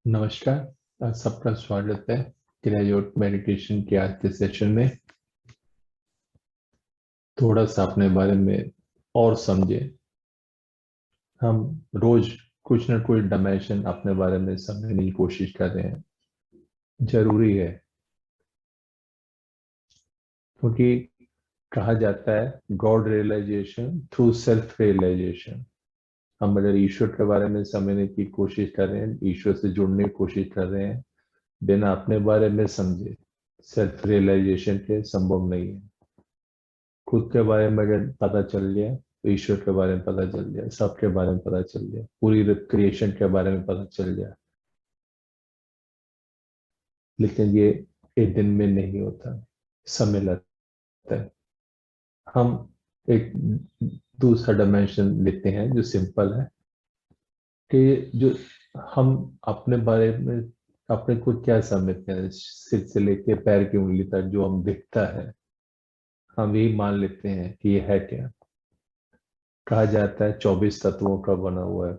नमस्कार। आज सबका स्वागत है क्रिया योग मेडिटेशन के आज के सेशन में। थोड़ा सा अपने बारे में और समझे। हम रोज कुछ ना कुछ डायमेंशन अपने बारे में समझने की कोशिश कर रहे हैं। जरूरी है क्योंकि कहा जाता है god realization through self realization. हम अगर ईश्वर के बारे में समझने की कोशिश कर रहे हैं, ईश्वर से जुड़ने की कोशिश कर रहे हैं, बिना अपने बारे में समझे सेल्फ रियलाइजेशन के संभव नहीं है। खुद के बारे में अगर पता चल गया तो ईश्वर के बारे में पता चल गया, सबके बारे में पता चल गया, पूरी क्रिएशन के बारे में पता चल गया। लेकिन ये एक दिन में नहीं होता, समय लगता है। हम एक दूसरा डायमेंशन लेते हैं जो सिंपल है कि जो हम अपने बारे में अपने को क्या समझते हैं, सिर से लेके पैर की उंगली तक जो हम दिखता है, हम यही मान लेते हैं कि ये है क्या। कहा जाता है 24 तत्वों का बना हुआ है।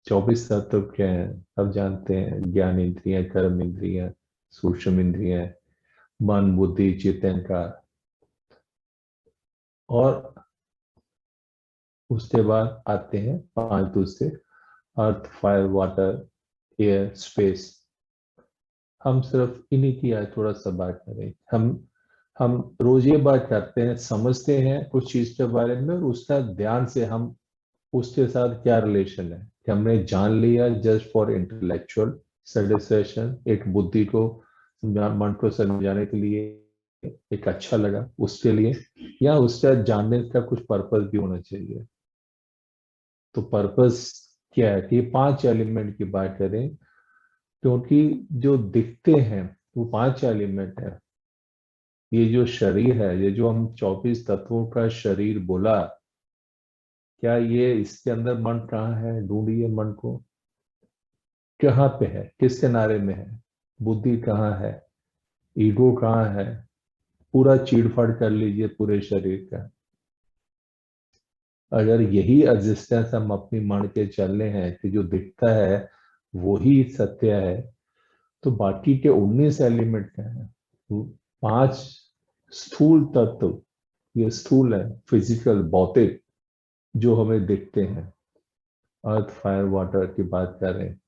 24 तत्व क्या है अब जानते हैं। ज्ञान इंद्रियां, कर्म इंद्रियां, सूक्ष्म इंद्रियां, मन, बुद्धि, चित्त, अहंकार। और उसके बाद आते हैं 5 दूसरे: अर्थ, फायर, वाटर, एयर, स्पेस। हम सिर्फ इन्हीं की आज थोड़ा सा बात करें। हम रोज ये बात करते हैं, समझते हैं कुछ चीज के बारे में, और उसका ध्यान से हम उसके साथ क्या रिलेशन है कि हमने जान लिया जस्ट फॉर इंटेलेक्चुअल सेटिस्फैक्शन, एक बुद्धि को मन को समझाने के लिए, एक अच्छा लगा उसके लिए, या उसका जानने का कुछ पर्पस भी होना चाहिए। तो पर्पस क्या है कि ये 5 एलिमेंट की बात करें, क्योंकि जो दिखते हैं वो 5 एलिमेंट है। ये जो शरीर है, ये जो हम 24 तत्वों का शरीर बोला, क्या ये इसके अंदर मन कहाँ है? ढूंढिए मन को, कहाँ पे है, किस किनारे में है? बुद्धि कहाँ है? ईगो कहाँ है? पूरा चीड़-फाड़ कर लीजिए पूरे शरीर का। अगर यही एग्जिस्टेंस हम अपनी मान के चल रहे हैं कि जो दिखता है वो ही सत्य है, तो बाकी के 19 एलिमेंट क्या है? 5 स्थूल तत्व, ये स्थूल है, फिजिकल, भौतिक, जो हमें दिखते हैं। अर्थ, फायर, वाटर की बात कर रहे हैं,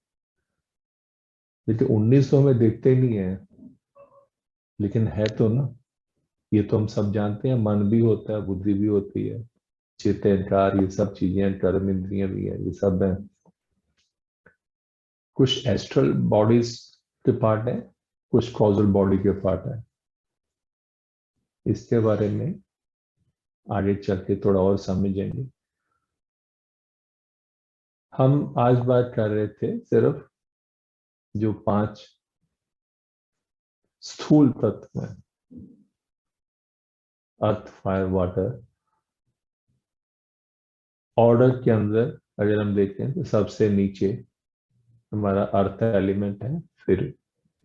लेकिन 19 में दिखते नहीं है, लेकिन है तो ना। ये तो हम सब जानते हैं, मन भी होता है, बुद्धि भी होती है, चित्त, अहंकार, ये सब चीजें, कर्म इंद्रियां भी है, ये सब है। कुछ एस्ट्रल बॉडीज के पार्ट है, कुछ कॉजल बॉडी के पार्ट है। इसके बारे में आगे चल के थोड़ा और समझेंगे। हम आज बात कर रहे थे सिर्फ जो 5 स्थूल तत्व हैं: अर्थ, फायर, वाटर। ऑर्डर के अंदर अगर हम देखें तो सबसे नीचे हमारा अर्थ एलिमेंट है, फिर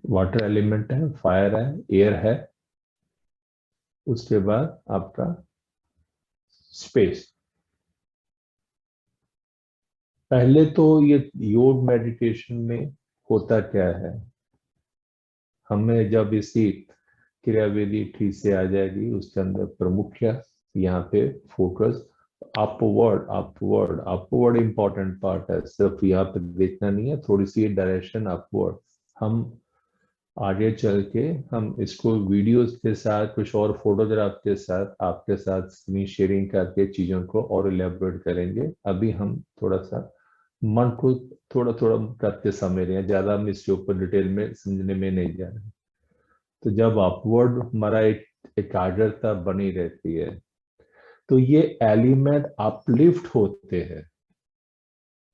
वाटर एलिमेंट है, फायर है, एयर है, उसके बाद आपका स्पेस। पहले तो ये योग मेडिटेशन में होता क्या है, हमें जब इसी क्रियाविधि ठीक से आ जाएगी, उसके अंदर प्रमुख यहाँ पे focus upward, upward, upward important part है। सिर्फ यहाँ पे देखना नहीं है, थोड़ी सी डायरेक्शन अपवर्ड। हम आगे चल के हम इसको वीडियोस के साथ, कुछ और फोटोग्राफ के साथ आपके साथ स्क्रीन शेयरिंग करके चीजों को और इलेबोरेट करेंगे। अभी हम थोड़ा सा मन को थोड़ा थोड़ा करके समझ रहे हैं, ज्यादा हम इसके ऊपर डिटेल में समझने में नहीं जा रहे। तो जब अपवर्ड हमारा एक एकाग्रता बनी रहती है, तो ये एलिमेंट अपलिफ्ट होते हैं।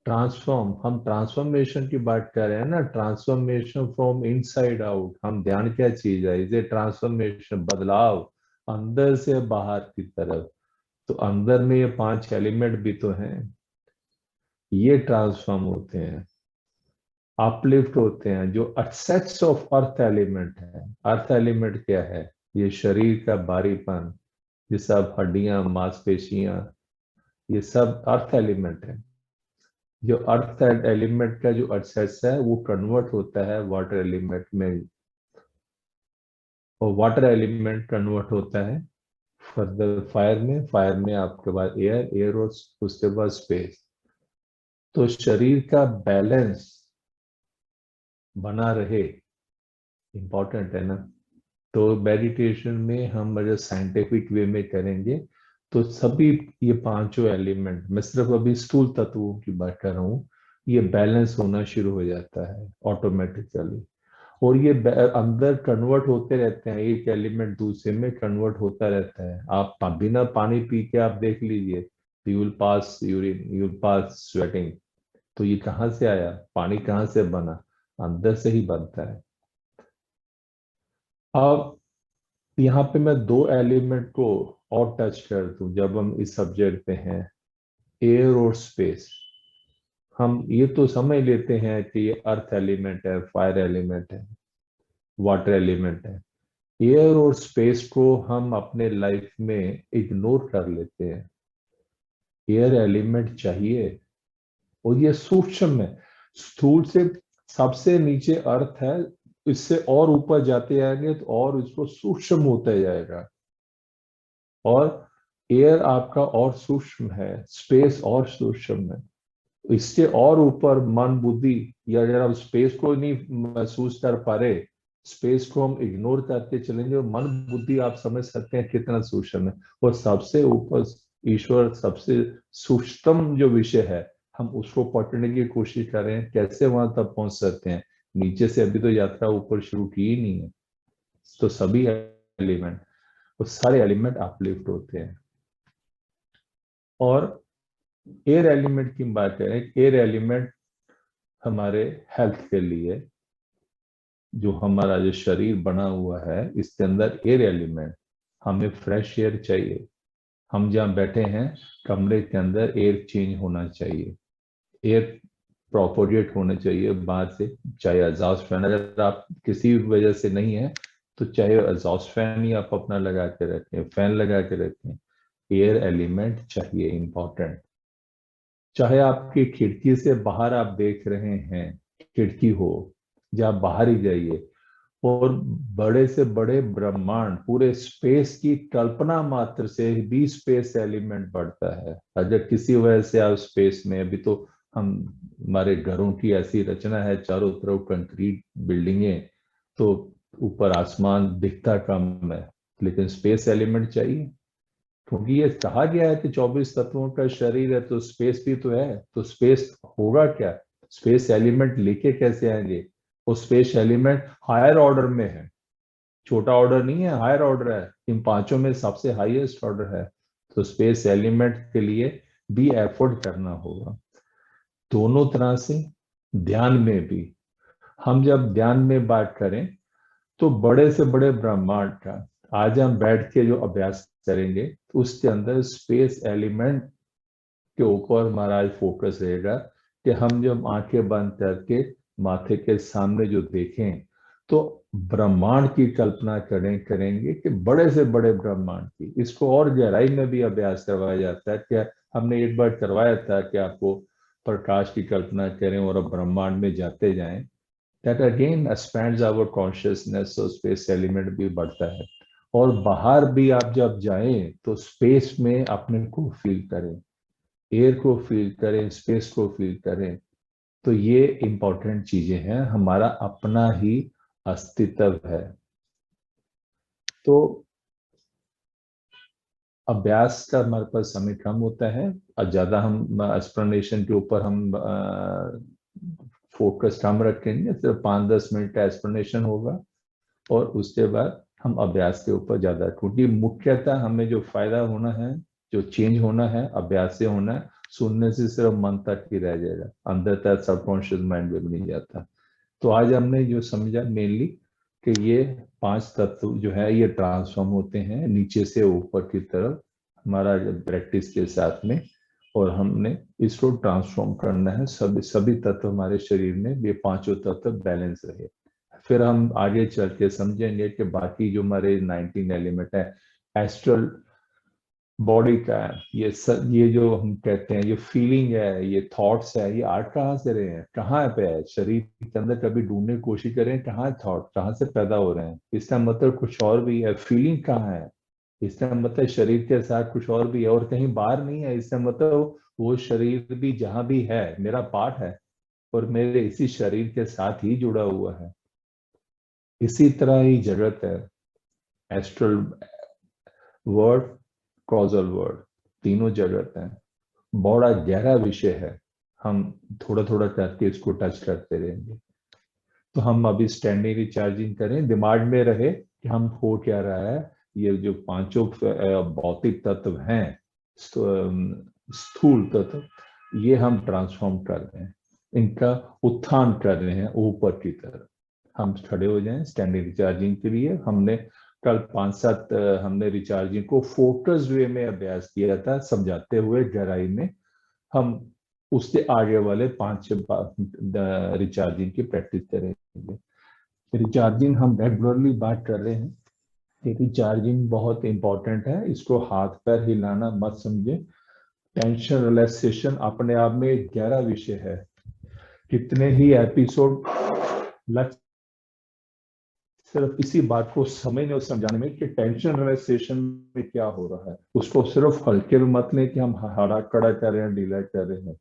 ट्रांसफॉर्म, हम ट्रांसफॉर्मेशन की बात कर रहे हैं ना, ट्रांसफॉर्मेशन फ्रॉम इनसाइड आउट। हम ध्यान क्या चीज है, इसे ट्रांसफॉर्मेशन, बदलाव अंदर से बाहर की तरफ। तो अंदर में ये 5 एलिमेंट भी तो हैं, ये ट्रांसफॉर्म होते हैं, अपलिफ्ट होते हैं। जो सेट्स ऑफ अर्थ एलिमेंट है, अर्थ एलिमेंट क्या है? ये शरीर का भारीपन, ये सब हड्डियां, मांसपेशियां, ये सब अर्थ एलिमेंट है। जो अर्थ एलिमेंट का जो एक्सेस है वो कन्वर्ट होता है वाटर एलिमेंट में, और वाटर एलिमेंट कन्वर्ट होता है फर्दर फायर में, फायर में आपके पास एयर, एयर और उसके बाद स्पेस। तो शरीर का बैलेंस बना रहे, इंपॉर्टेंट है ना। तो मेडिटेशन में हम अगर साइंटिफिक वे में करेंगे तो सभी ये पांचों एलिमेंट, मैं सिर्फ अभी स्थूल तत्वों की बात कर रहा हूँ, ये बैलेंस होना शुरू हो जाता है ऑटोमेटिकली। और ये अंदर कन्वर्ट होते रहते हैं, एक एलिमेंट दूसरे में कन्वर्ट होता रहता है। आप बिना पानी पी के आप देख लीजिए, you will pass urine, you will pass sweating. तो ये कहाँ से आया, पानी कहाँ से बना, अंदर से ही बनता है। अब यहाँ पे मैं दो एलिमेंट को और टच कर दूं, जब हम इस सब्जेक्ट पे हैं, एयर और स्पेस। हम ये तो समझ लेते हैं कि ये अर्थ एलिमेंट है, फायर एलिमेंट है, वाटर एलिमेंट है। एयर और स्पेस को हम अपने लाइफ में इग्नोर कर लेते हैं। एयर एलिमेंट चाहिए, और ये सूक्ष्म है। स्थूल से सबसे नीचे अर्थ है, इससे और ऊपर जाते जाएंगे तो और इसको सूक्ष्म होता जाएगा। और एयर आपका और सूक्ष्म है, स्पेस और सूक्ष्म है। इससे और ऊपर मन बुद्धि, या अगर आप स्पेस को नहीं महसूस कर पा रहे, स्पेस को हम इग्नोर करते चलेंगे, और मन बुद्धि आप समझ सकते हैं कितना सूक्ष्म है। और सबसे ऊपर ईश्वर, सबसे सूक्ष्मतम जो विषय है, हम उसको पकड़ने की कोशिश कर रहे हैं। कैसे वहां तक पहुंच सकते हैं, नीचे से अभी तो यात्रा ऊपर शुरू की ही नहीं है। तो सभी एलिमेंट, वो सारे एलिमेंट अपलिफ्ट होते हैं। और एयर एलिमेंट की बात करें, एयर एलिमेंट हमारे हेल्थ के लिए, जो हमारा जो शरीर बना हुआ है इसके अंदर एयर एलिमेंट, हमें फ्रेश एयर चाहिए। हम जहाँ बैठे हैं कमरे के अंदर एयर चेंज होना चाहिए, एयर प्रोपोगेट होना चाहिए बाहर से। चाहे एग्जॉस्ट फैन, अगर आप किसी वजह से नहीं है तो चाहे एग्जॉस्ट फैन ही आप अपना लगा के रखें, फैन लगा के रखें, एयर एलिमेंट चाहिए, इंपॉर्टेंट। चाहे आपकी खिड़की से बाहर आप देख रहे हैं, खिड़की हो, जहाँ बाहर ही जाइए, और बड़े से बड़े ब्रह्मांड, पूरे स्पेस की कल्पना मात्र से भी स्पेस एलिमेंट बढ़ता है। अगर किसी वजह से आप स्पेस में, अभी तो हम, हमारे घरों की ऐसी रचना है, चारों तरफ कंक्रीट बिल्डिंगें, तो ऊपर आसमान दिखता कम है, लेकिन स्पेस एलिमेंट चाहिए। क्योंकि ये कहा गया है कि 24 तत्वों का शरीर है, तो स्पेस भी तो है। तो स्पेस होगा क्या, स्पेस एलिमेंट लेके कैसे आएंगे। वो स्पेस एलिमेंट हायर ऑर्डर में है, छोटा ऑर्डर नहीं है, हायर ऑर्डर है, इन पांचों में सबसे हाईएस्ट ऑर्डर है। तो स्पेस एलिमेंट के लिए भी एफर्ट करना होगा, दोनों तरह से। ध्यान में भी, हम जब ध्यान में बात करें तो बड़े से बड़े ब्रह्मांड का आज हम बैठ के जो अभ्यास करेंगे, तो उसके अंदर स्पेस एलिमेंट के ऊपर महाराज फोकस रहेगा। कि हम जब आंखें बंद करके माथे के सामने जो देखें, तो ब्रह्मांड की कल्पना करेंगे कि बड़े से बड़े ब्रह्मांड की। इसको और गहराई में भी अभ्यास करवाया जाता है। क्या हमने एक बार करवाया था कि आपको प्रकाश की कल्पना करें और अब ब्रह्मांड में जाते जाएं, that again expands our consciousness, और स्पेस एलिमेंट भी बढ़ता है। और बाहर भी आप जब जाएं तो स्पेस में अपने को फील करें, एयर को फील करें, स्पेस को फील करें। तो ये इंपॉर्टेंट चीजें हैं, हमारा अपना ही अस्तित्व है। तो अभ्यास का हमारे पास समय कम होता है, और ज्यादा हम एक्सप्लेनेशन के ऊपर हम फोकस कम रखेंगे, सिर्फ 5-10 मिनट का एक्सप्लेनेशन होगा, और उसके बाद हम अभ्यास के ऊपर ज्यादा, क्योंकि मुख्यतः हमें जो फायदा होना है, जो चेंज होना है, अभ्यास से होना है। सुनने से सिर्फ मन तक ही रह जाएगा, अंदर तक सबकॉन्शियस माइंड में भी नहीं जाता। तो आज हमने जो समझा मेनली, कि ये 5 तत्व जो है ये ट्रांसफॉर्म होते हैं नीचे से ऊपर की तरफ, हमारा प्रैक्टिस के साथ में। और हमने इसको ट्रांसफॉर्म करना है, सभी सभी तत्व हमारे शरीर में, ये पांचों तत्व बैलेंस रहे। फिर हम आगे चल के समझेंगे कि बाकी जो हमारे 19 एलिमेंट है, एस्ट्रल बॉडी का है ये जो हम कहते हैं, ये फीलिंग है, ये थॉट्स है, ये आर्ट कहाँ से रहे हैं, कहाँ पे है शरीर के अंदर? कभी ढूंढने की कोशिश करें कहाँ थॉट कहाँ से पैदा हो रहे हैं? इसका मतलब कुछ और भी है। फीलिंग कहाँ है? इसका मतलब शरीर के साथ कुछ और भी है और कहीं बाहर नहीं है। इसका मतलब वो शरीर भी जहां भी है मेरा पार्ट है और मेरे इसी शरीर के साथ ही जुड़ा हुआ है। इसी तरह ही जगत है। एस्ट्रल वर्ड, कॉजल वर्ड, तीनों जगत है। बड़ा गहरा विषय है। हम थोड़ा थोड़ा करके इसको टच करते रहेंगे। तो हम अभी स्टैंडिंग रिचार्जिंग करें, दिमाग में रहे कि हम हो क्या रहा है। ये जो पांचों भौतिक तत्व हैं, स्थूल तत्व, ये हम ट्रांसफॉर्म कर रहे हैं, इनका उत्थान कर रहे हैं ऊपर की तरफ। हम खड़े हो जाएं स्टैंडिंग रिचार्जिंग के लिए। हमने कल 5-7 हमने रिचार्जिंग को फोकस्ड वे में अभ्यास किया था, समझाते हुए गहराई में। हम उसके आगे वाले 5 रिचार्जिंग की प्रैक्टिस करेंगे। रिचार्जिंग हम रेगुलरली बात कर रहे हैं कि रिचार्जिंग बहुत इंपॉर्टेंट है। इसको हाथ पैर हिलाना मत समझे। टेंशन रिलैक्सेशन अपने आप में एक गहरा विषय है। कितने ही एपिसोड लग सिर्फ इसी बात को समझने और समझाने में कि टेंशन रिलैक्सेशन में क्या हो रहा है। उसको सिर्फ हल्के में मत लें कि हम हरा कड़ा कर रहे हैं, डीला कर रहे हैं।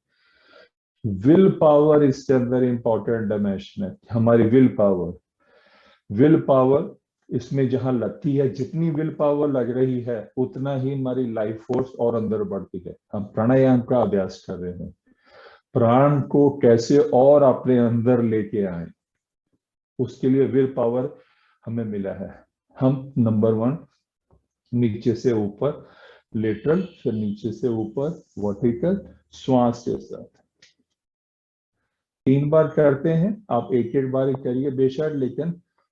विल पावर इसके अंदर इंपॉर्टेंट डायमेंशन है। हमारी विल पावर इसमें जहां लगती है, जितनी विल पावर लग रही है उतना ही हमारी लाइफ फोर्स और अंदर बढ़ती है। हम प्राणायाम का अभ्यास कर रहे हैं, प्राण को कैसे और अपने अंदर लेके आए, उसके लिए विल पावर हमें मिला है। हम नंबर 1 नीचे से ऊपर लेटरल, फिर नीचे से ऊपर वर्टिकल, श्वास के साथ 3 बार करते हैं। आप एक एक बार ही करिए बेशक, लेकिन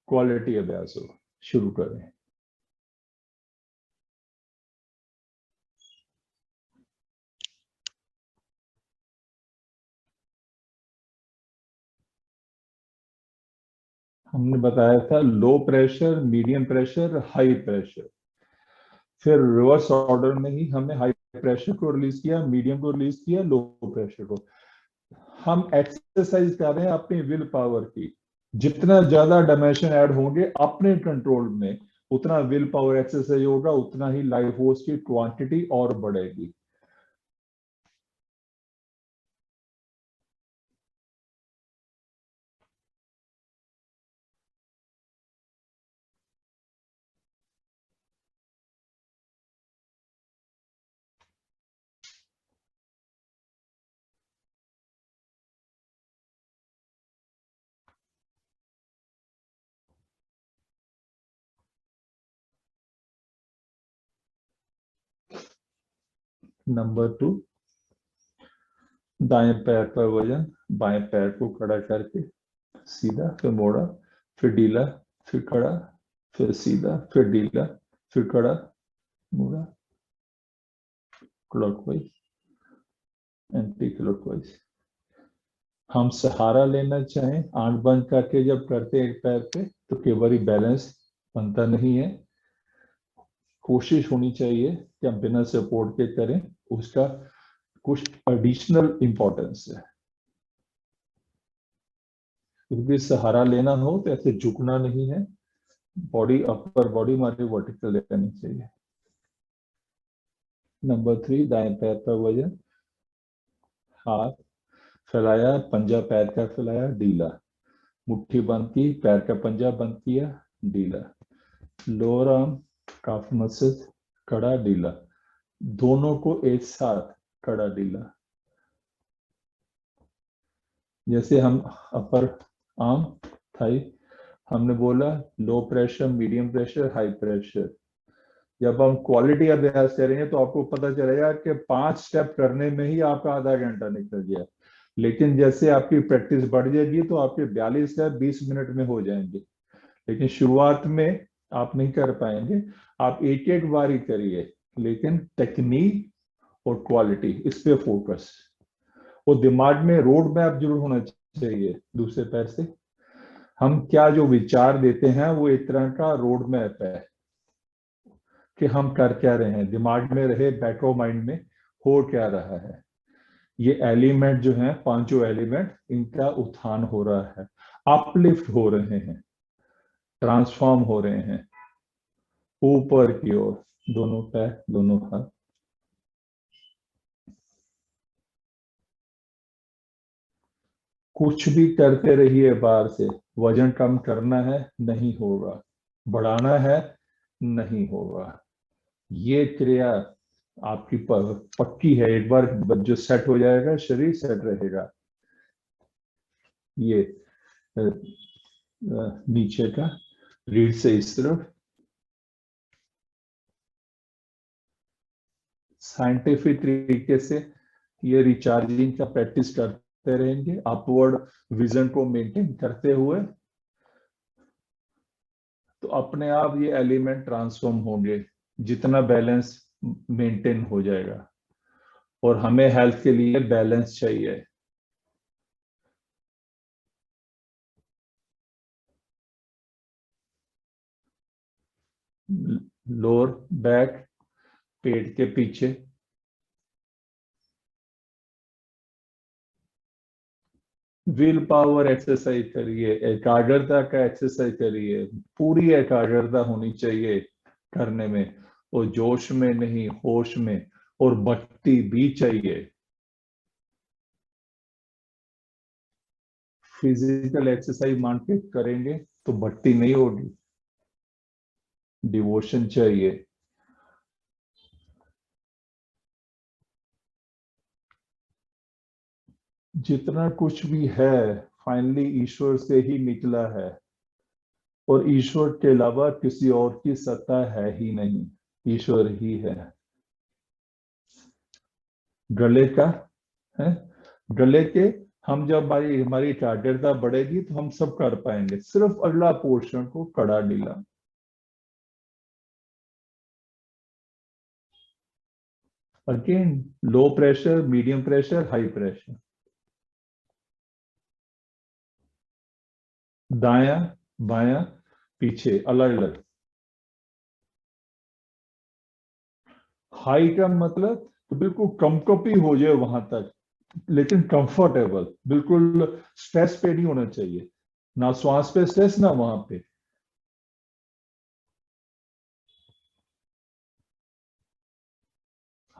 क्वालिटी अभ्यास हो। शुरू करें। हमने बताया था low pressure, medium pressure, high pressure. फिर रिवर्स ऑर्डर में ही हमने हाई प्रेशर को रिलीज किया, मीडियम को रिलीज किया, लो प्रेशर को। हम एक्सरसाइज कर रहे हैं अपनी विल पावर की। जितना ज्यादा डायमेंशन ऐड होंगे अपने कंट्रोल में, उतना विल पावर एक्सरसाइज होगा, उतना ही लाइफ फोर्स की क्वांटिटी और बढ़ेगी। नंबर 2, दाएं पैर पर वजन, बाएं पैर को खड़ा करके सीधा, फिर मोड़ा, फिर ढीला, फिर खड़ा, फिर सीधा, फिर ढीला, फिर खड़ा, मोड़ा, क्लॉकवाइज, एंटी क्लॉकवाइज। हम सहारा लेना चाहें आंख बंद करके जब करते हैं एक पैर पे, तो कई बार बैलेंस बनता नहीं है। कोशिश होनी चाहिए कि हम बिना सपोर्ट के करें। उसका कुछ एडिशनल इंपॉर्टेंस है। फिर भी सहारा लेना हो तो ऐसे झुकना नहीं है। बॉडी, अपर बॉडी हमारी वर्टिकल रहनी चाहिए। नंबर 3, दाएं पैर पर वजन, हाथ फैलाया, पंजा पैर का फैलाया, ढीला, मुट्ठी बंद की, पैर का पंजा बंद किया, ढीला, लोअर आर्म, काफ मसल, कड़ा ढीला, दोनों को एक साथ, कड़ा ढीला। जैसे हम अपर आर्म, थाई, हमने बोला low pressure, medium pressure, high pressure. जब हम क्वालिटी अभ्यास करेंगे तो आपको पता चलेगा कि 5 स्टेप करने में ही आपका आधा घंटा निकल गया। लेकिन जैसे आपकी प्रैक्टिस बढ़ जाएगी तो आपके 42 स्टेप 20 मिनट में हो जाएंगे। लेकिन शुरुआत में आप नहीं कर पाएंगे। आप एक एक बार ही करिए, लेकिन टेक्निक और क्वालिटी इस पे फोकस। वो दिमाग में रोड मैप जरूर होना चाहिए। दूसरे पैर से हम क्या जो विचार देते हैं वो एक तरह का रोड मैप है कि हम कर क्या रहे हैं, दिमाग में रहे, बैक ऑफ माइंड में हो क्या रहा है। ये एलिमेंट जो हैं, पांचों एलिमेंट, इनका उत्थान हो रहा है, अपलिफ्ट हो रहे हैं, ट्रांसफॉर्म हो रहे हैं ऊपर की ओर। दोनों पैर, दोनों हाथ। कुछ भी करते रहिए बाहर से, वजन कम करना है नहीं होगा, बढ़ाना है नहीं होगा। ये क्रिया आपकी पक्की है, एक बार जो सेट हो जाएगा शरीर सेट रहेगा। ये नीचे का रीढ़ से इस तरफ साइंटिफिक तरीके से ये रिचार्जिंग का प्रैक्टिस करते रहेंगे, अपवर्ड विजन को मेंटेन करते हुए, तो अपने आप ये एलिमेंट ट्रांसफॉर्म होंगे, जितना बैलेंस मेंटेन हो जाएगा। और हमें हेल्थ के लिए बैलेंस चाहिए। लोअर बैक, पेट के पीछे, विल पावर एक्सरसाइज करिए, एकाग्रता का एक्सरसाइज करिए। पूरी एकाग्रता होनी चाहिए करने में, और जोश में नहीं, होश में, और भक्ति भी चाहिए। फिजिकल एक्सरसाइज मान के करेंगे तो भक्ति नहीं होगी, डिवोशन चाहिए। जितना कुछ भी है फाइनली ईश्वर से ही निकला है, और ईश्वर के अलावा किसी और की सत्ता है ही नहीं, ईश्वर ही है। गले का है, गले के, हम जब हमारी हमारी एकाग्रता बढ़ेगी तो हम सब कर पाएंगे। सिर्फ अगला पोर्शन को कड़ा ढीला। Again, low pressure, medium pressure, high pressure. दाया, बाया, पीछे, अलग अलग। हाई का मतलब तो बिल्कुल कंपकपी हो जाए वहां तक, लेकिन कंफर्टेबल, बिल्कुल स्ट्रेस पे नहीं होना चाहिए, ना श्वास पे स्ट्रेस, ना वहां पे।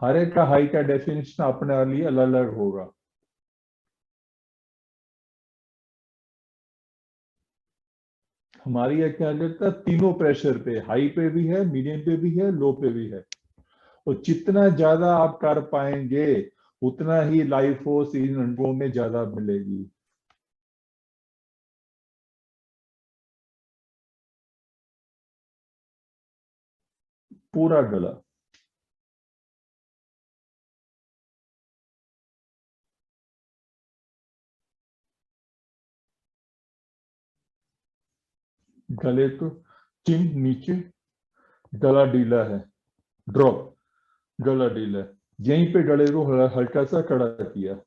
हर एक का हाई का डेफिनेशन अपने लिए अलग अलग होगा। हमारी एकाग्रता तीनों प्रेशर पे, हाई पे भी है, मीडियम पे भी है, लो पे भी है। और जितना ज्यादा आप कर पाएंगे उतना ही लाइफ फोर्स इन अंगों में ज्यादा मिलेगी। पूरा गला। गले को, चिन नीचे, गला ढीला है, ड्रॉप, गला ढीला है। यहीं पे गले को हल्का सा कड़ा किया,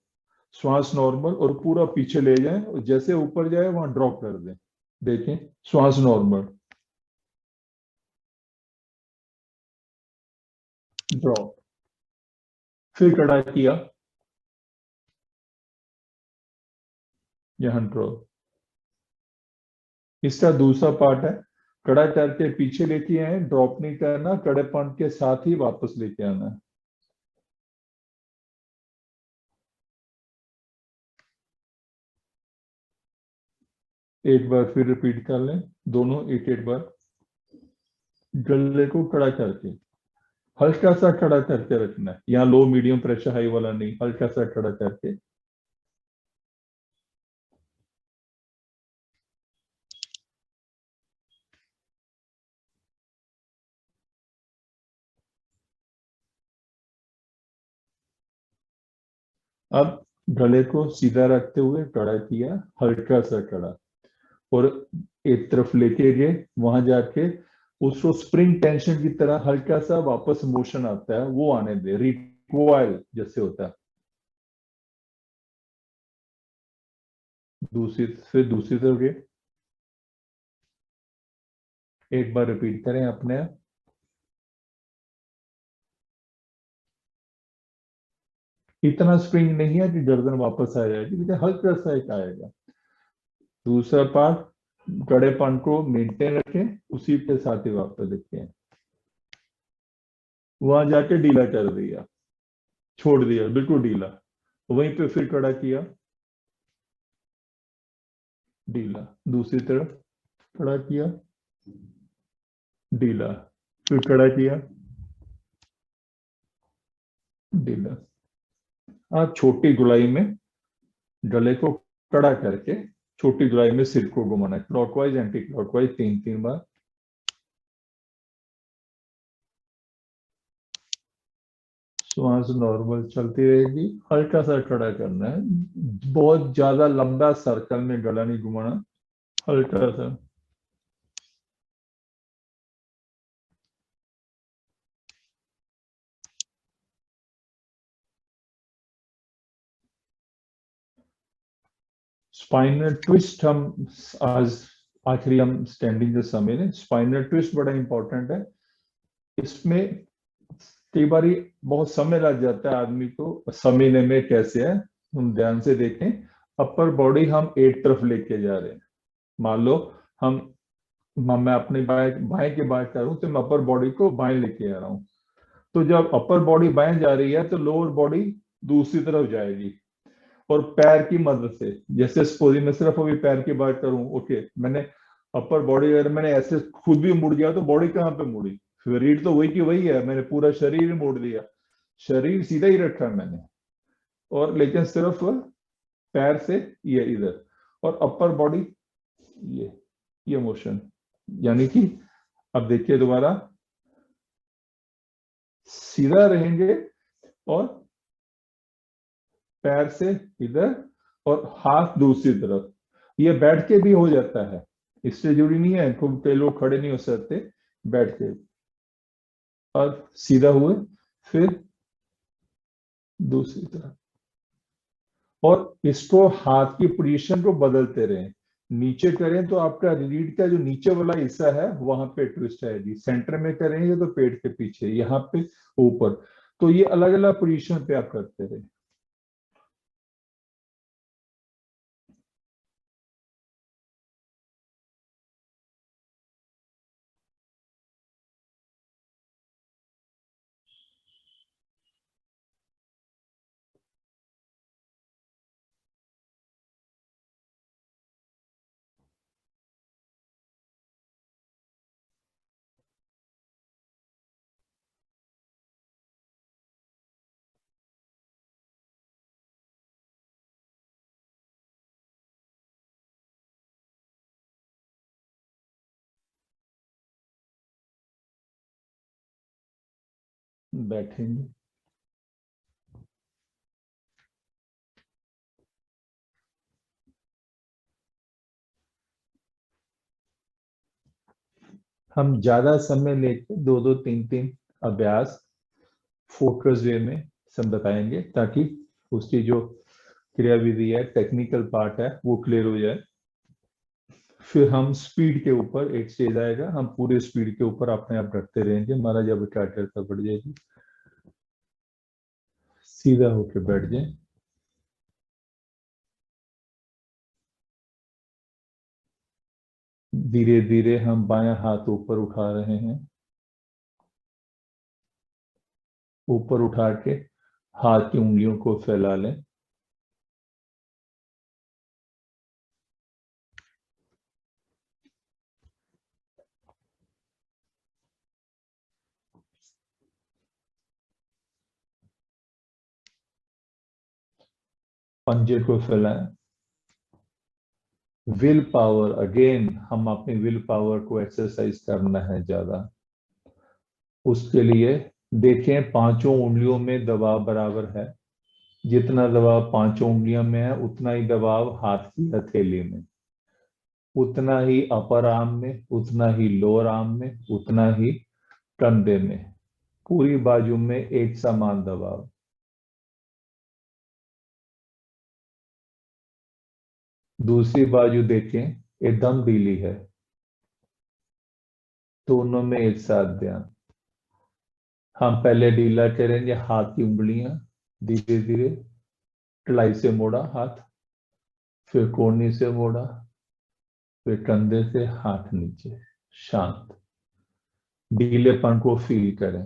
श्वास नॉर्मल, और पूरा पीछे ले जाएं, और जैसे ऊपर जाए वहां ड्रॉप कर दें। देखें, श्वास नॉर्मल, ड्रॉप, फिर कड़ा किया, यहाँ ड्रॉप। इसका दूसरा पार्ट है, कड़ा करके पीछे लेके आए, ड्रॉप नहीं करना, कड़ेपन के साथ ही वापस लेके आना है। एक बार फिर रिपीट कर लें, दोनों एक एक बार। गले को कड़ा करके, हल्का सा खड़ा करके रखना है, यहाँ लो मीडियम प्रेशर हाई वाला नहीं, हल्का सा खड़ा करके। अब गले को सीधा रखते हुए कड़ा किया, हल्का सा कड़ा, और एक तरफ लेके गए, वहां जाके उसको स्प्रिंग टेंशन की तरह हल्का सा वापस मोशन आता है, वो आने दे, रिकॉइल जैसे होता है। दूसरी तरफ गए, एक बार रिपीट करें अपने आप। इतना स्प्रिंग नहीं है कि गर्दन वापस आ जाएगी, लेकिन हल्का सा एक आएगा। दूसरा पार्ट, कड़ेपन को मेंटेन रखें, उसी के साथ ही वापस रखें। वहां जाके ढीला कर दिया, छोड़ दिया बिल्कुल ढीला, वहीं पे फिर कड़ा किया, ढीला, दूसरी तरफ कड़ा किया, ढीला, फिर कड़ा किया, ढीला। आप छोटी गुलाई में गले को कड़ा करके छोटी गुलाई में सिर को घुमाना, क्लॉकवाइज एंटी क्लॉकवाइज 3-3 बार। श्वास नॉर्मल चलती रहेगी, हल्का सा खड़ा करना है, बहुत ज्यादा लंबा सर्कल में गला नहीं घुमाना, हल्का सा। स्पाइनल ट्विस्ट हम आज आखिरी हम स्टैंडिंग जो समय है, स्पाइनल ट्विस्ट बड़ा इंपॉर्टेंट है। इसमें कई बार बहुत समय लग जाता है आदमी को समझने में कैसे है। हम ध्यान से देखें, अपर बॉडी हम एक तरफ लेके जा रहे हैं। मान लो हम मैं अपने बाएं बाएं की बात कर रहा हूँ, तो मैं अपर बॉडी को बाएं लेके आ रहा हूँ। तो जब अपर बॉडी बाएं जा रही है तो लोअर बॉडी दूसरी तरफ जाएगी, और पैर की मदद से, जैसे सपोज मैं सिर्फ अभी पैर की बात करूं, ओके, मैंने अपर बॉडी, अगर मैंने ऐसे खुद भी मुड़ गया तो बॉडी कहाँ पे मुड़ी, शरीर तो वही की वही है, मैंने पूरा शरीर मोड़ दिया, शरीर सीधा ही रखा मैंने, और लेकिन सिर्फ पैर से ये इधर, और अपर बॉडी ये मोशन, यानी कि अब देखिए दोबारा, सीधा रहेंगे और पैर से इधर और हाथ दूसरी तरफ। ये बैठ के भी हो जाता है, इससे जुड़ी नहीं है, खूब कई लोग खड़े नहीं हो सकते, बैठ के, और सीधा हुए, फिर दूसरी तरफ, और इसको हाथ की पोजीशन को बदलते रहें। नीचे करें तो आपका रीढ़ का जो नीचे वाला हिस्सा है वहां पे ट्विस्ट आएगी, सेंटर में करेंगे तो पेट के पीछे, यहाँ पे ऊपर। तो ये अलग अलग पोजीशन पे आप करते रहें। बैठेंगे, हम ज्यादा समय लेके 2-2 3-3 अभ्यास फोकस वे में सब बताएंगे, ताकि उसकी जो क्रिया विधि है, टेक्निकल पार्ट है, वो क्लियर हो जाए। फिर हम स्पीड के ऊपर एक स्टेज आएगा, हम पूरे स्पीड के ऊपर अपने आप रखते रहेंगे, हमारा जब एकाग्रता बढ़ जाएगी। सीधा होके बैठ जाए, धीरे धीरे हम बायां हाथ ऊपर उठा रहे हैं, ऊपर उठा के हाथ की उंगलियों को फैला लें, पंजे को फैलाएं। विल पावर, अगेन हम अपनी विल पावर को एक्सरसाइज करना है ज्यादा। उसके लिए देखें, पांचों उंगलियों में दबाव बराबर है, जितना दबाव पांचों उंगलियों में है उतना ही दबाव हाथ की हथेली में, उतना ही अपर आर्म में, उतना ही लोअर आर्म में, उतना ही कंधे में, पूरी बाजू में एक समान दबाव। दूसरी बाजू देखें, एकदम ढीली है, दोनों में एक साथ ध्यान। हम पहले ढीला करेंगे हाथ की उंगलियां, धीरे धीरे कलाई से मोड़ा हाथ, फिर कोहनी से मोड़ा, फिर कंधे से हाथ नीचे, शांत। ढीलेपन को फील करें।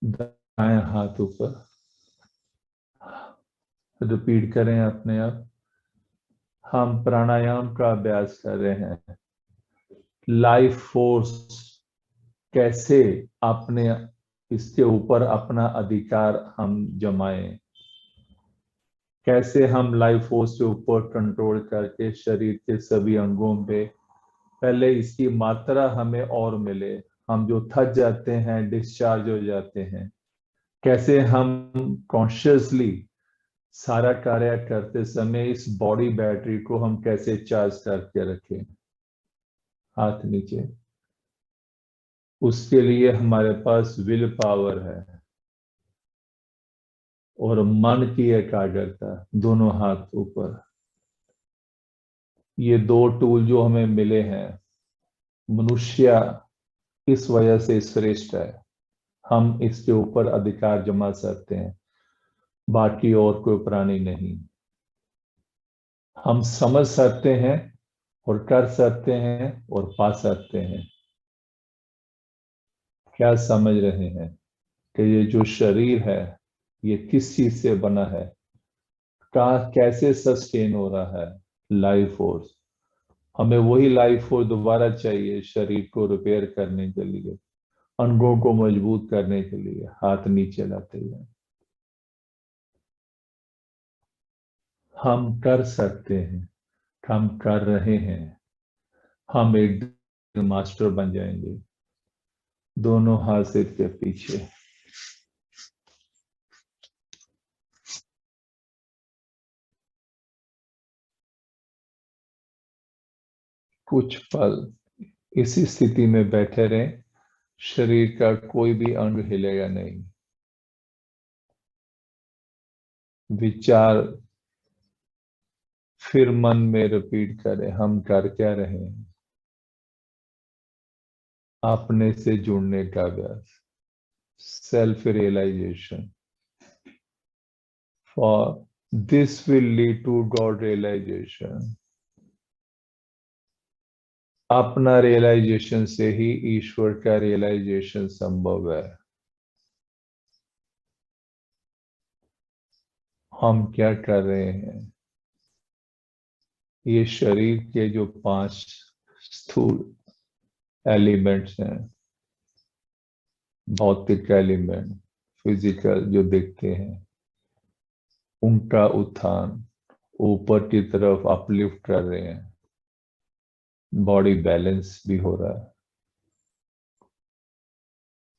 दाएं हाथ ऊपर। रिपीट करें अपने आप। हम प्राणायाम का अभ्यास कर रहे हैं। लाइफ फोर्स कैसे अपने इसके ऊपर अपना अधिकार हम जमाएं, कैसे हम लाइफ फोर्स के ऊपर कंट्रोल करके शरीर के सभी अंगों पे पहले इसकी मात्रा हमें और मिले, हम जो थक जाते हैं, डिस्चार्ज हो जाते हैं, कैसे हम कॉन्शियसली सारा कार्य करते समय इस बॉडी बैटरी को हम कैसे चार्ज करके रखें। हाथ नीचे। उसके लिए हमारे पास विल पावर है और मन की एकाग्रता। दोनों हाथ ऊपर। ये दो टूल जो हमें मिले हैं, मनुष्य इस वजह से श्रेष्ठ है। हम इसके ऊपर अधिकार जमा सकते हैं, बाकी और कोई प्राणी नहीं। हम समझ सकते हैं और कर सकते हैं और पा सकते हैं। क्या समझ रहे हैं कि ये जो शरीर है ये किस चीज से बना है, कैसे सस्टेन हो रहा है? Life force. हमें वही लाइफ फोर्स दोबारा चाहिए शरीर को रिपेयर करने के लिए, अंगों को मजबूत करने के लिए। हाथ नीचे लाते हुए हम कर सकते हैं, हम कर रहे हैं। हम एक दिन मास्टर बन जाएंगे। दोनों हाथ सिर के पीछे। कुछ पल इसी स्थिति में बैठे रहें। शरीर का कोई भी अंग हिलेगा नहीं। विचार फिर मन में रिपीट करें, हम कर क्या रहे हैं। अपने से जुड़ने का अभ्यास। Self realization. For this will lead to god realization. अपना रियलाइजेशन से ही ईश्वर का रियलाइजेशन संभव है। हम क्या कर रहे हैं? ये शरीर के जो 5 स्थूल एलिमेंट्स हैं, भौतिक एलिमेंट, फिजिकल जो दिखते हैं, उनका उत्थान ऊपर की तरफ अपलिफ्ट कर रहे हैं। बॉडी बैलेंस भी हो रहा है।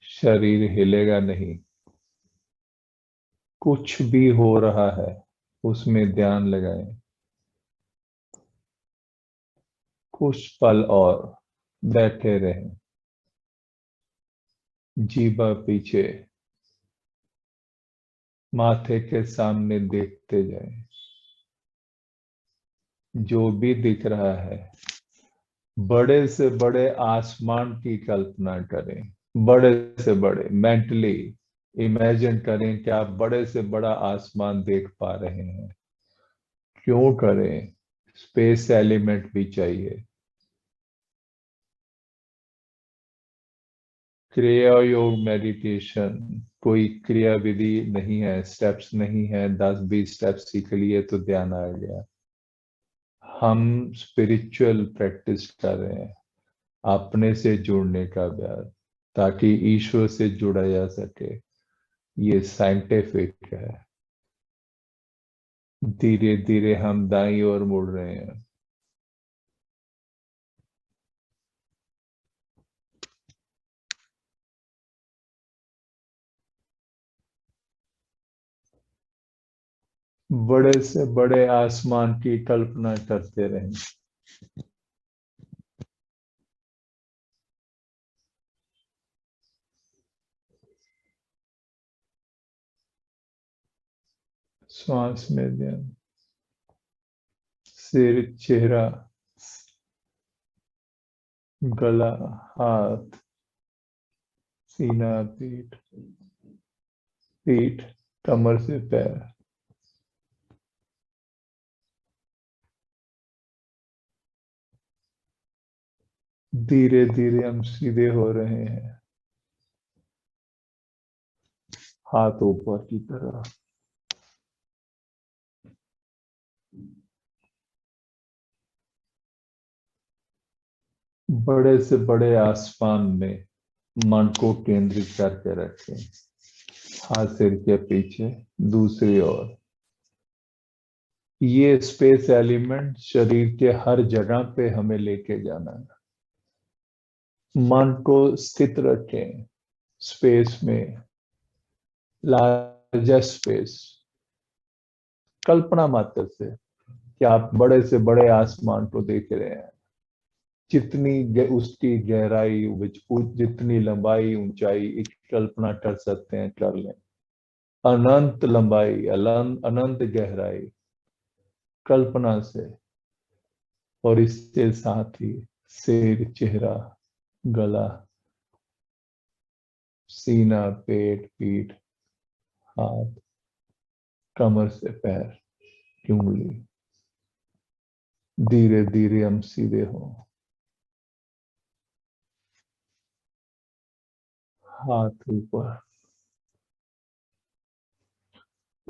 शरीर हिलेगा नहीं। कुछ भी हो रहा है उसमें ध्यान लगाएं। कुछ पल और बैठे रहें। जीभा पीछे, माथे के सामने देखते जाएं। जो भी दिख रहा है, बड़े से बड़े आसमान की कल्पना करें। बड़े से बड़े मेंटली इमेजिन करें कि आप बड़े से बड़ा आसमान देख पा रहे हैं। क्यों करें? स्पेस एलिमेंट भी चाहिए। क्रिया योग मेडिटेशन कोई क्रिया विधि नहीं है, स्टेप्स नहीं है। 10-20 स्टेप्स सीख लिए तो ध्यान आ गया। हम स्पिरिचुअल प्रैक्टिस कर रहे हैं, अपने से जुड़ने का अभ्यास, ताकि ईश्वर से जुड़ा जा सके। ये साइंटिफिक है। धीरे धीरे हम दाईं ओर मुड़ रहे हैं। बड़े से बड़े आसमान की कल्पना करते रहें। श्वास में ध्यान। सिर, चेहरा, गला, हाथ, सीना, पीठ। पीठ, कमर से पैर। धीरे धीरे हम सीधे हो रहे हैं, हाथ ऊपर की तरफ। बड़े से बड़े आसमान में मन को केंद्रित करके रखें, हाथ सिर के पीछे, दूसरी ओर। ये स्पेस एलिमेंट शरीर के हर जगह पे हमें लेके जाना है। मन को स्थित रखें स्पेस में, लार्जेस्ट स्पेस। कल्पना मात्र से कि आप बड़े से बड़े आसमान को देख रहे हैं, उसकी गहराई, जितनी लंबाई ऊंचाई एक कल्पना कर सकते हैं, कर लें। अनंत लंबाई, अनंत गहराई कल्पना से। और इसके साथ ही सिर, चेहरा, गला, सीना, पेट, पीठ, हाथ, कमर से पैर की उंगली। धीरे धीरे हम सीधे हो, हाथ ऊपर,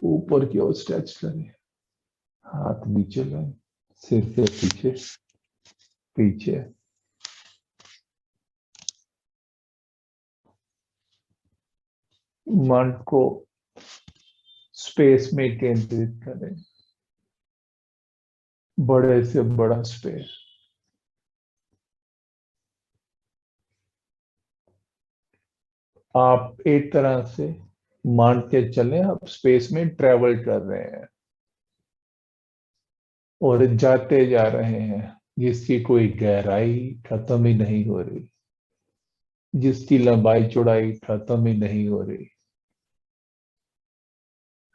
ऊपर की ओर स्ट्रेच करें। हाथ नीचे लाएं, सिर से पीछे, पीछे। मन को स्पेस में केंद्रित करें, बड़े से बड़ा स्पेस। आप एक तरह से मान के चलें, आप स्पेस में ट्रेवल कर रहे हैं और जाते जा रहे हैं, जिसकी कोई गहराई खत्म ही नहीं हो रही, जिसकी लंबाई चौड़ाई खत्म ही नहीं हो रही।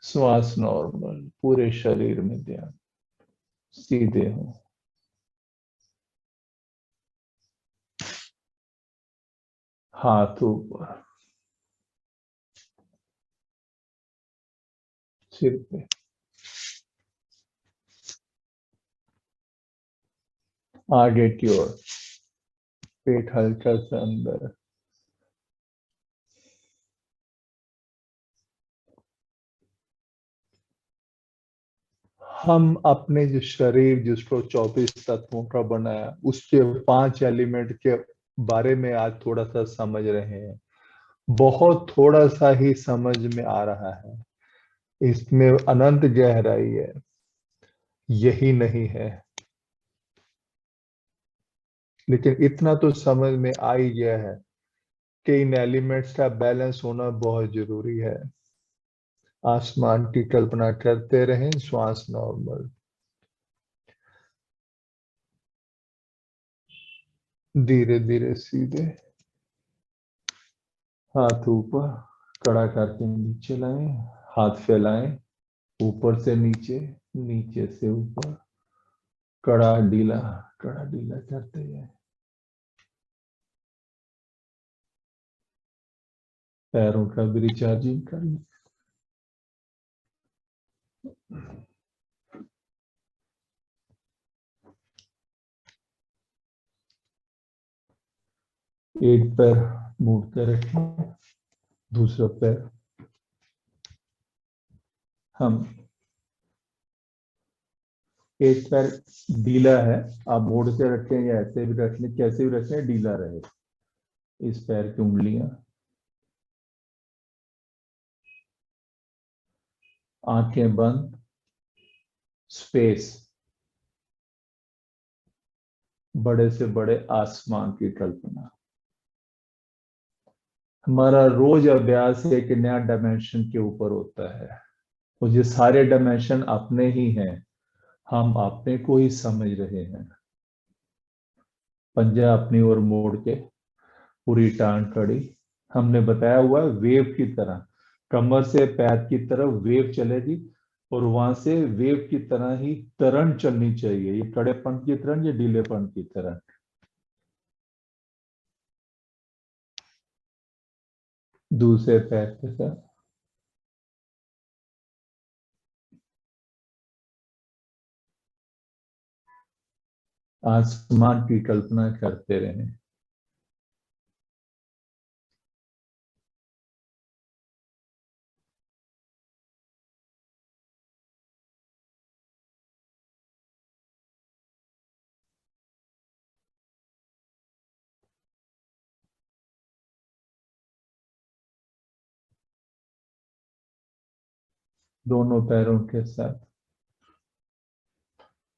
श्वास नॉर्मल, पूरे शरीर में ध्यान, सीधे हो। हाथ ऊपर, सिर पे, आगे की ओर, पेट हल्का सा अंदर। हम अपने जो शरीर, जिसको 24 तत्वों का बनाया, उसके 5 एलिमेंट के बारे में आज थोड़ा सा समझ रहे हैं। बहुत थोड़ा सा ही समझ में आ रहा है, इसमें अनंत गहराई है। यही नहीं है, लेकिन इतना तो समझ में आ ही गया है कि इन एलिमेंट्स का बैलेंस होना बहुत जरूरी है। आसमान की कल्पना करते रहें, श्वास नॉर्मल, धीरे धीरे सीधे। हाथ ऊपर, कड़ा करके नीचे लाएं, हाथ फैलाएं, ऊपर से नीचे, नीचे से ऊपर, कड़ा ढीला, कड़ा ढीला करते जाएं। पैरों का भी रिचार्जिंग करें। एक पैर मूड के रखें, दूसरा पैर हम, एक पैर ढीला है, आप मोड़ के रखें या ऐसे भी रख लें, कैसे भी रखें, ढीला रहे। इस पैर की उंगलियां, आंखें बंद, स्पेस, बड़े से बड़े आसमान की कल्पना। हमारा रोज अभ्यास एक नया डायमेंशन के ऊपर होता है, और ये सारे डायमेंशन अपने ही हैं, हम अपने को ही समझ रहे हैं। पंजा अपनी ओर मोड़ के, पूरी टांग खड़ी। हमने बताया हुआ है वेव की तरह, कमर से पैर की तरफ वेव चलेगी, और वहां से वेव की तरह ही तरंग चलनी चाहिए। ये कड़ेपन की तरंग या ढीलेपन की तरंग। दूसरे पैर के साथ आसमान की कल्पना करते रहें। दोनों पैरों के साथ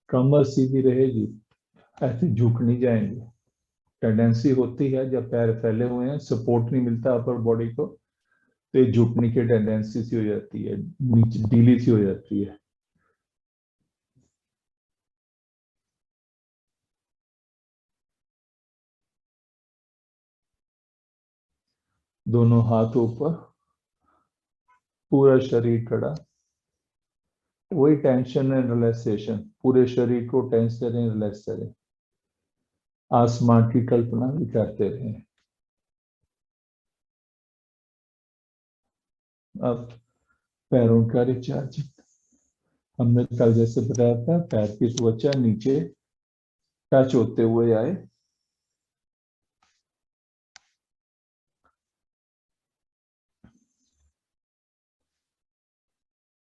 कमर सीधी रहेगी, ऐसे झुक नहीं जाएंगे। टेंडेंसी होती है जब पैर फैले हुए हैं, सपोर्ट नहीं मिलता अपर बॉडी को, तो ये झुकने की टेंडेंसी सी हो जाती है, नीचे ढीली सी हो जाती है। दोनों हाथ ऊपर, पूरा शरीर खड़ा। वही टेंशन एंड रिलैक्सेशन, पूरे शरीर को टेंस करें, रिलैक्स करें। आसमान की कल्पना भी करते रहें। अब पैरों का रिचार्ज, हमने कल जैसे बताया था, पैर की त्वचा नीचे टच होते हुए आए।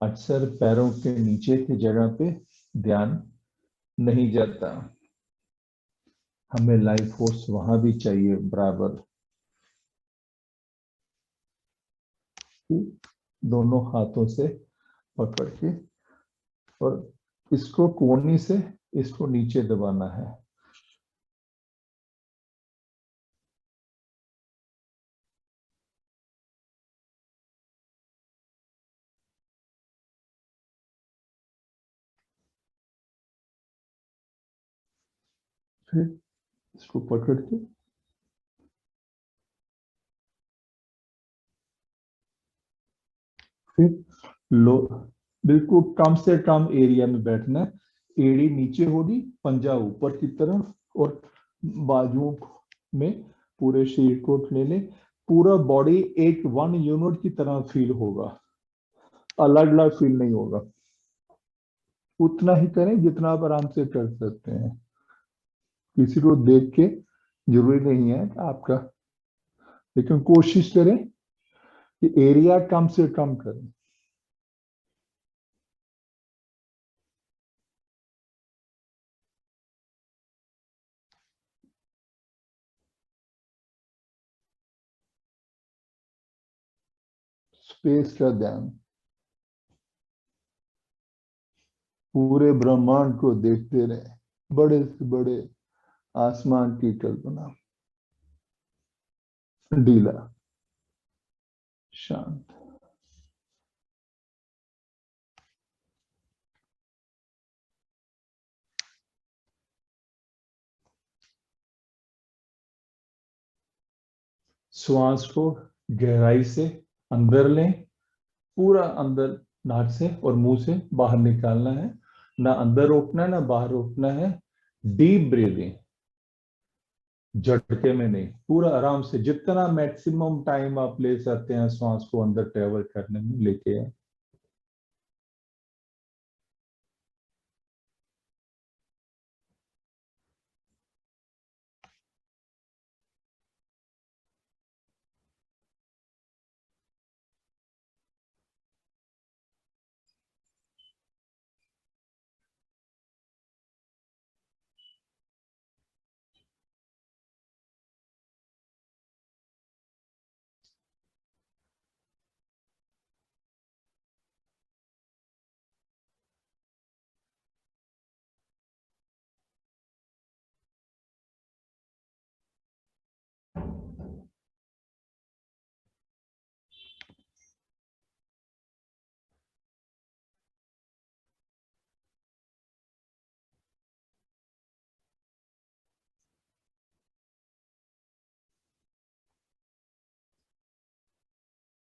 अक्सर पैरों के नीचे की जगह पे ध्यान नहीं जाता, हमें लाइफ फोर्स वहां भी चाहिए बराबर। दोनों हाथों से पकड़ के, और इसको कोहनी से इसको नीचे दबाना है। फिर इसको पकड़ के, फिर लो, बिल्कुल कम से कम एरिया में बैठना है। एड़ी नीचे होगी, पंजा ऊपर की तरफ, और बाजुओं में पूरे शरीर को ले ले। पूरा बॉडी एक वन यूनिट की तरह फील होगा, अलग अलग फील नहीं होगा। उतना ही करें जितना आप आराम से कर सकते हैं। किसी को देख के जरूरी नहीं है आपका, लेकिन कोशिश करें कि एरिया कम से कम करें। स्पेस का ध्यान, पूरे ब्रह्मांड को देखते रहे, बड़े से बड़े आसमान की कल्पना। ढीला, शांत। श्वास को गहराई से अंदर लें, पूरा अंदर नाक से और मुंह से बाहर निकालना है। ना अंदर रोकना है ना बाहर रोकना है। डीप ब्रीदिंग, झटके में नहीं, पूरा आराम से, जितना मैक्सिमम टाइम आप ले सकते हैं श्वास को अंदर ट्रेवल करने में लेके आए।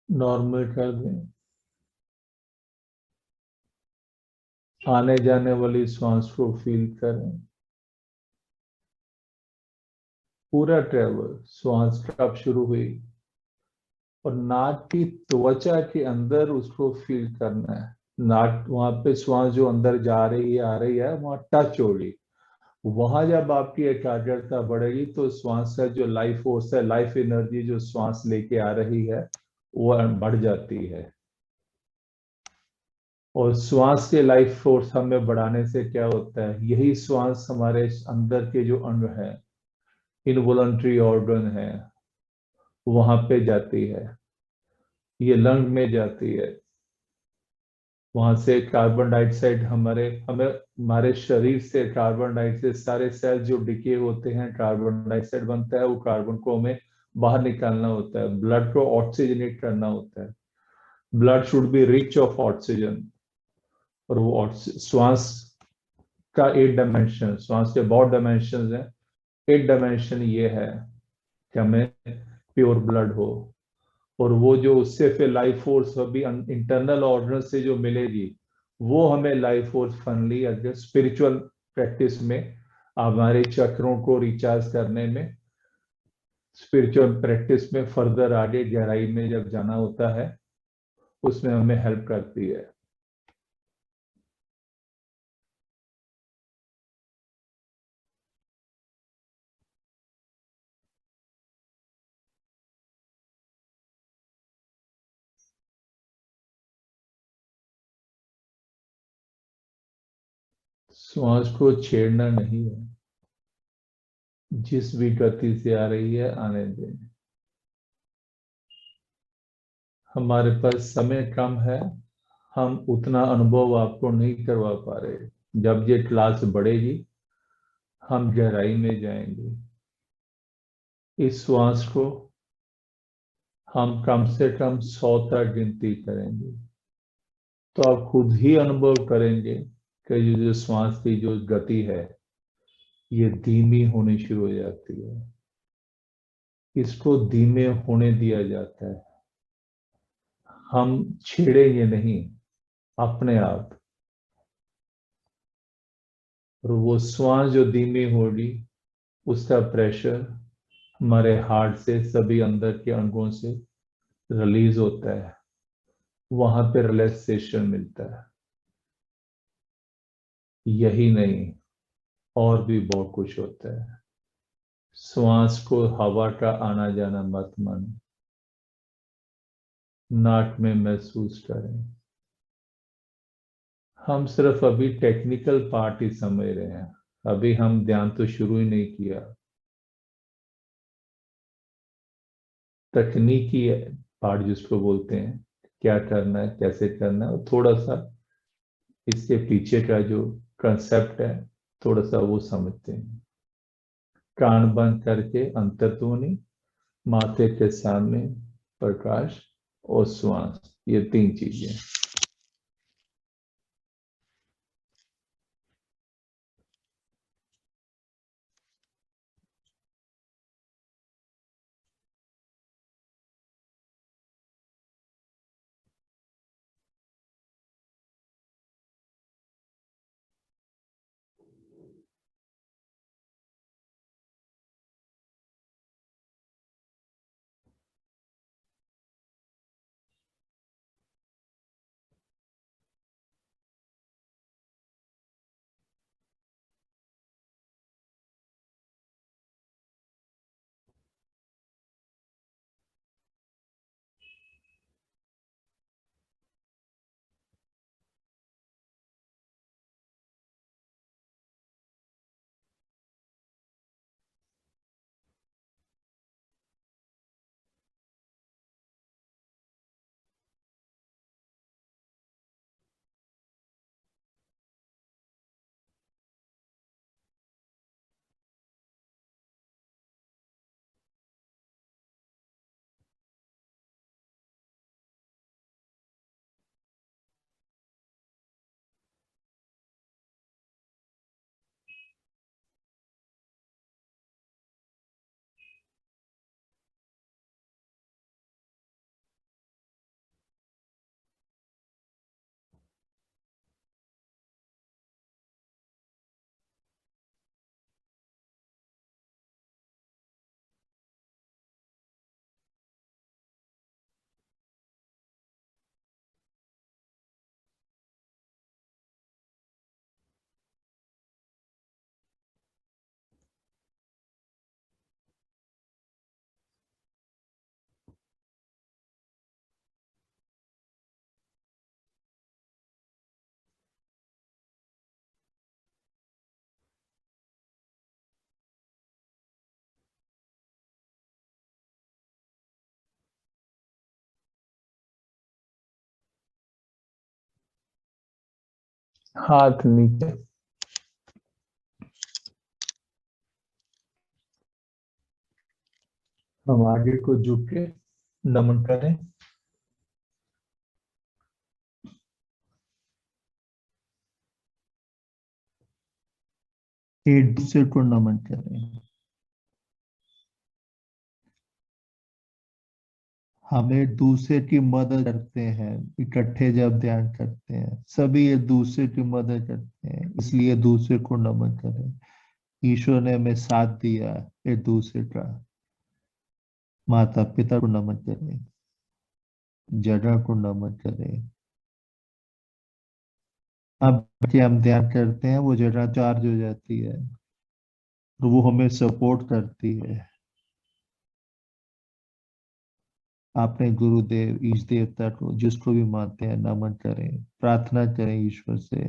नॉर्मल कर दें। आने जाने वाली श्वास को फील करें। पूरा ट्रेवल, श्वास कब शुरू हुई और नाक की त्वचा के अंदर उसको फील करना है। नाक, वहां पे श्वास जो अंदर जा रही है आ रही है, वहां टच होगी। वहां जब आपकी एकाग्रता बढ़ेगी तो श्वास का जो लाइफ फोर्स है, लाइफ एनर्जी जो श्वास लेके आ रही है, वो बढ़ जाती है। और श्वास के लाइफ फोर्स हमें बढ़ाने से क्या होता है, यही श्वास हमारे अंदर के जो अंग है, इनवॉलंटरी ऑर्गन है, वहां पे जाती है, ये लंग में जाती है। वहां से कार्बन डाइऑक्साइड हमारे हमें हमारे शरीर से कार्बन डाइऑक्साइड, सारे सेल जो डिके होते हैं कार्बन डाइऑक्साइड बनता है, वो कार्बन को हमें बाहर निकालना होता है, ब्लड को ऑक्सीजनेट करना होता है। Blood should be rich of oxygen. और वो श्वास का 8 डायमेंशन, श्वास के बहुत डायमेंशन है। 8 डायमेंशन ये है कि हमें प्योर ब्लड हो, और वो जो उससे फिर लाइफ फोर्स अभी इंटरनल ऑर्गन से जो मिलेगी, वो हमें लाइफ फोर्स फनली अगर स्पिरिचुअल प्रैक्टिस में हमारे चक्रों को रिचार्ज करने में, स्पिरिचुअल प्रैक्टिस में फर्दर आगे गहराई में जब जाना होता है, उसमें हमें हेल्प करती है। श्वास को छेड़ना नहीं है, जिस भी गति से आ रही है आने दें। हमारे पास समय कम है, हम उतना अनुभव आपको नहीं करवा पा रहे। जब ये क्लास बढ़ेगी, हम गहराई में जाएंगे। इस श्वास को हम कम से कम 100 तक गिनती करेंगे, तो आप खुद ही अनुभव करेंगे कि ये जो श्वास की जो गति है, ये धीमी होनी शुरू हो जाती है। इसको धीमे होने दिया जाता है, हम छेड़ेंगे नहीं, अपने आप। और वो श्वास जो धीमी होगी, उसका प्रेशर हमारे हार्ट से, सभी अंदर के अंगों से रिलीज होता है, वहां पे रिलैक्सेशन मिलता है। यही नहीं, और भी बहुत कुछ होता है। श्वास को हवा का आना जाना मत मानो, नाक में महसूस करें। हम सिर्फ अभी टेक्निकल पार्ट ही समझ रहे हैं, अभी हम ध्यान तो शुरू ही नहीं किया। तकनीकी पार्ट जिसको बोलते हैं, क्या करना है कैसे करना है, और थोड़ा सा इसके पीछे का जो कंसेप्ट है, थोड़ा सा वो समझते हैं। कान बंद करके अंतर्ध्वनि, माथे के सामने प्रकाश, और श्वास, ये 3 चीजें। हाथ नीचे, हम आगे को झुक के नमन करें। एक दूसरे को नमन करें। हमें दूसरे की मदद करते हैं, इकट्ठे जब ध्यान करते हैं सभी एक दूसरे की मदद करते हैं, इसलिए दूसरे को नमन करें। ईश्वर ने हमें साथ दिया एक दूसरे का। माता पिता को नमन करें, जगह को नमन करें। अब कि हम ध्यान करते हैं वो जगह चार्ज हो जाती है, तो वो हमें सपोर्ट करती है। अपने गुरुदेव ईश देवता को जिसको भी मानते हैं नमन करें, प्रार्थना करें ईश्वर से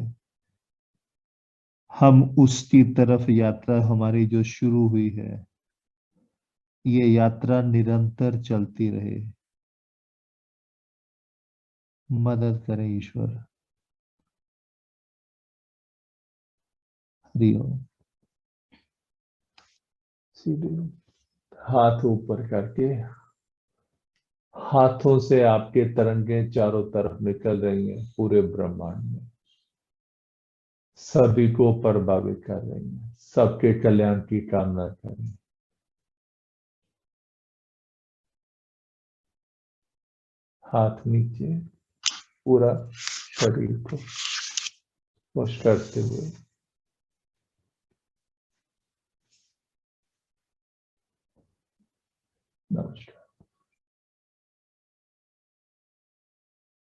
हम उसकी तरफ यात्रा हमारी जो शुरू हुई है, ये यात्रा निरंतर चलती रहे। मदद करें ईश्वर। हरि ओम। सीधे हाथ ऊपर करके, हाथों से आपके तरंगे चारों तरफ निकल रही हैं पूरे ब्रह्मांड में, सभी को प्रभावित कर रही हैं, सबके कल्याण की कामना कर रही हैं। हाथ नीचे, पूरा शरीर को स्पर्श करते हुए